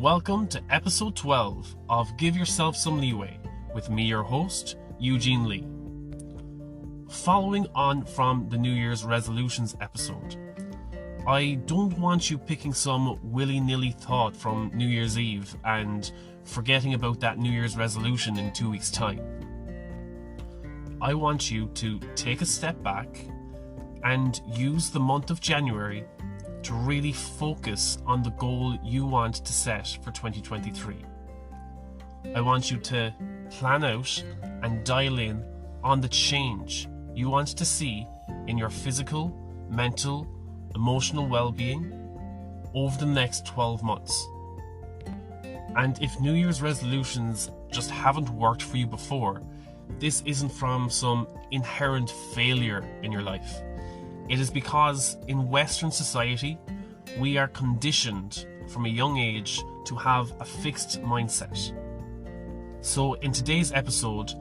Welcome to episode 12 of Give Yourself Some Leeway with me, your host, Eugene Lee. Following on from the New Year's resolutions episode, I don't want you picking some willy-nilly thought from New Year's Eve and forgetting about that New Year's resolution in 2 weeks' time. I want you to take a step back and use the month of January to really focus on the goal you want to set for 2023. I want you to plan out and dial in on the change you want to see in your physical, mental, emotional well-being over the next 12 months. And if New Year's resolutions just haven't worked for you before, this isn't from some inherent failure in your life. It is because in Western society, we are conditioned from a young age to have a fixed mindset. So in today's episode,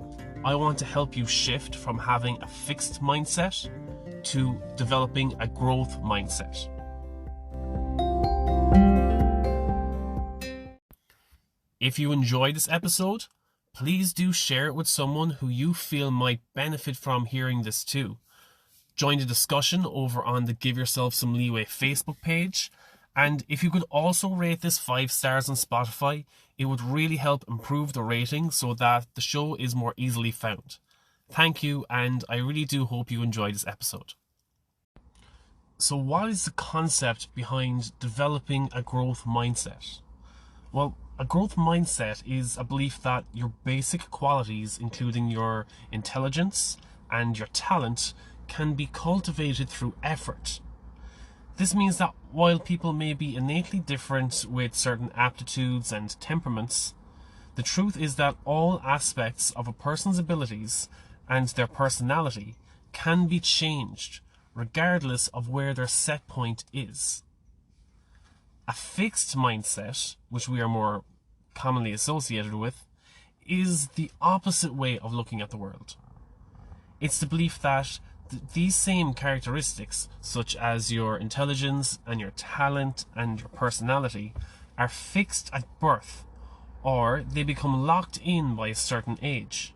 I want to help you shift from having a fixed mindset to developing a growth mindset. If you enjoyed this episode, please do share it with someone who you feel might benefit from hearing this too. Join the discussion over on the Give Yourself Some Leeway Facebook page. And if you could also rate this 5 stars on Spotify, it would really help improve the rating so that the show is more easily found. Thank you, and I really do hope you enjoyed this episode. So what is the concept behind developing a growth mindset? Well, a growth mindset is a belief that your basic qualities, including your intelligence and your talent, can be cultivated through effort. This means that while people may be innately different with certain aptitudes and temperaments, the truth is that all aspects of a person's abilities and their personality can be changed regardless of where their set point is. A fixed mindset, which we are more commonly associated with, is the opposite way of looking at the world. It's the belief that these same characteristics, such as your intelligence and your talent and your personality, are fixed at birth, or they become locked in by a certain age.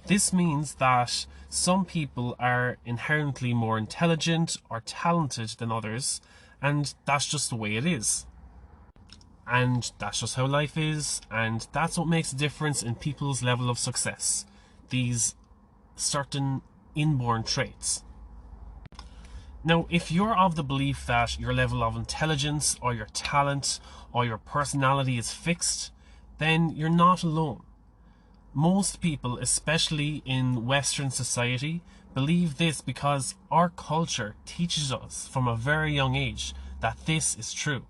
This means that some people are inherently more intelligent or talented than others, and that's just the way it is. And that's just how life is, and that's what makes a difference in people's level of success. These certain inborn traits. Now, if you're of the belief that your level of intelligence or your talent or your personality is fixed, then you're not alone. Most people, especially in Western society, believe this because our culture teaches us from a very young age that this is true.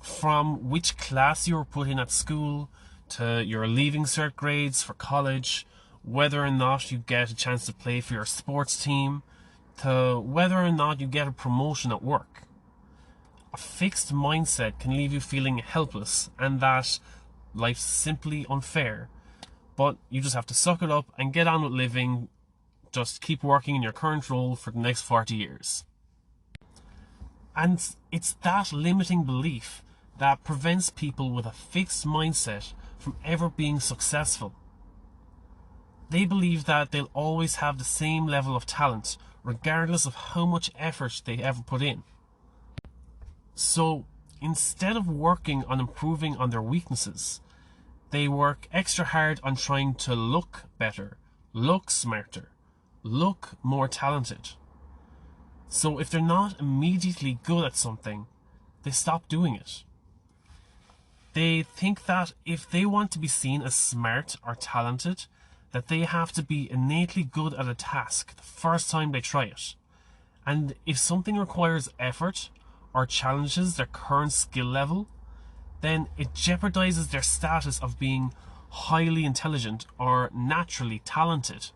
From which class you were put in at school, to your leaving cert grades for college, whether or not you get a chance to play for your sports team, to whether or not you get a promotion at work. A fixed mindset can leave you feeling helpless and that life's simply unfair, but you just have to suck it up and get on with living, just keep working in your current role for the next 40 years. And it's that limiting belief that prevents people with a fixed mindset from ever being successful. They believe that they'll always have the same level of talent, regardless of how much effort they ever put in. So, instead of working on improving on their weaknesses, they work extra hard on trying to look better, look smarter, look more talented. So if they're not immediately good at something, they stop doing it. They think that if they want to be seen as smart or talented, that they have to be innately good at a task the first time they try it. And if something requires effort or challenges their current skill level, then it jeopardizes their status of being highly intelligent or naturally talented.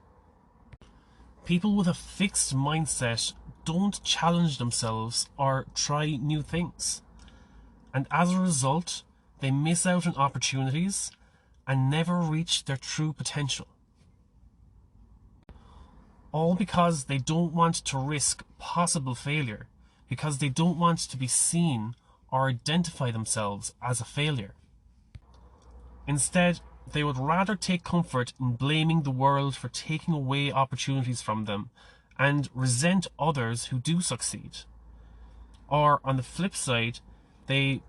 People with a fixed mindset don't challenge themselves or try new things. And as a result, they miss out on opportunities and never reach their true potential. All because they don't want to risk possible failure, because they don't want to be seen or identify themselves as a failure. Instead, they would rather take comfort in blaming the world for taking away opportunities from them and resent others who do succeed. Or on the flip side, they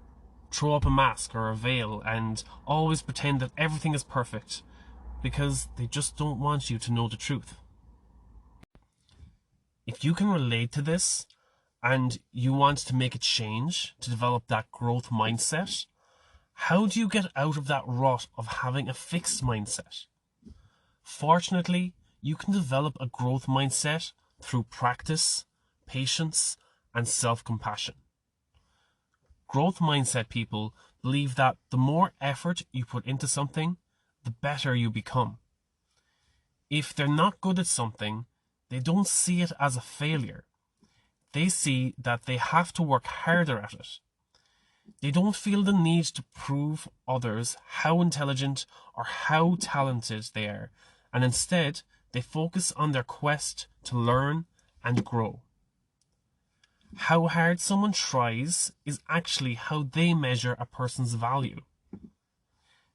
throw up a mask or a veil and always pretend that everything is perfect because they just don't want you to know the truth. If you can relate to this and you want to make a change to develop that growth mindset, how do you get out of that rut of having a fixed mindset? Fortunately, you can develop a growth mindset through practice, patience, and self-compassion. Growth mindset people believe that the more effort you put into something, the better you become. If they're not good at something, they don't see it as a failure. They see that they have to work harder at it. They don't feel the need to prove others how intelligent or how talented they are, and instead they focus on their quest to learn and grow. How hard someone tries is actually how they measure a person's value.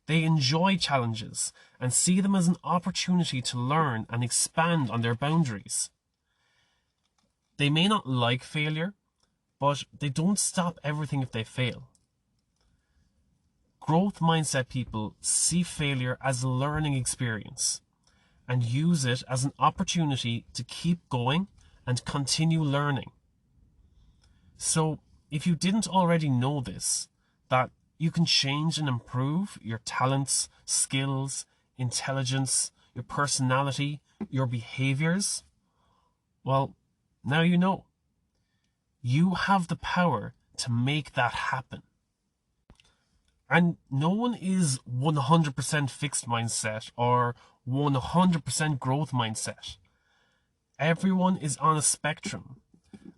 They enjoy challenges and see them as an opportunity to learn and expand on their boundaries. They may not like failure, but they don't stop everything if they fail. Growth mindset people see failure as a learning experience and use it as an opportunity to keep going and continue learning. So, if you didn't already know this, that you can change and improve your talents, skills, intelligence, your personality, your behaviors, well, now you know. You have the power to make that happen. And no one is 100% fixed mindset or 100% growth mindset. Everyone is on a spectrum.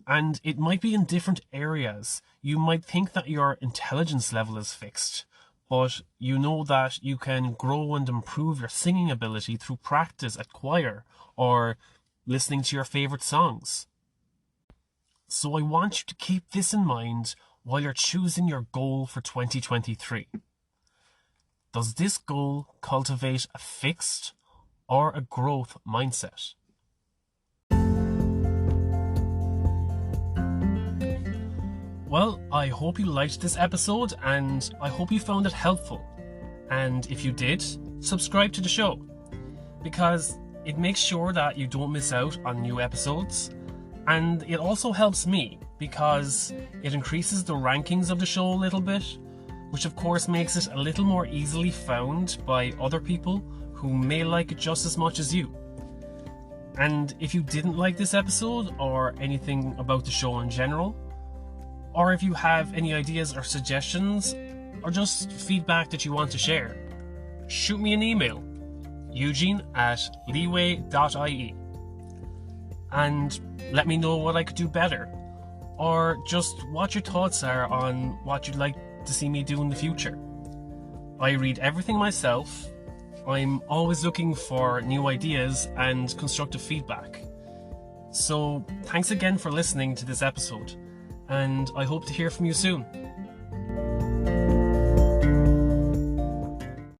And it might be in different areas. You might think that your intelligence level is fixed, but you know that you can grow and improve your singing ability through practice at choir or listening to your favorite songs. So I want you to keep this in mind while you're choosing your goal for 2023. Does this goal cultivate a fixed or a growth mindset? Well, I hope you liked this episode and I hope you found it helpful. And if you did, subscribe to the show because it makes sure that you don't miss out on new episodes. And it also helps me because it increases the rankings of the show a little bit, which of course makes it a little more easily found by other people who may like it just as much as you. And if you didn't like this episode or anything about the show in general, or if you have any ideas or suggestions, or just feedback that you want to share, shoot me an email, eugene@leeway.ie, and let me know what I could do better, or just what your thoughts are on what you'd like to see me do in the future. I read everything myself. I'm always looking for new ideas and constructive feedback. So thanks again for listening to this episode, and I hope to hear from you soon.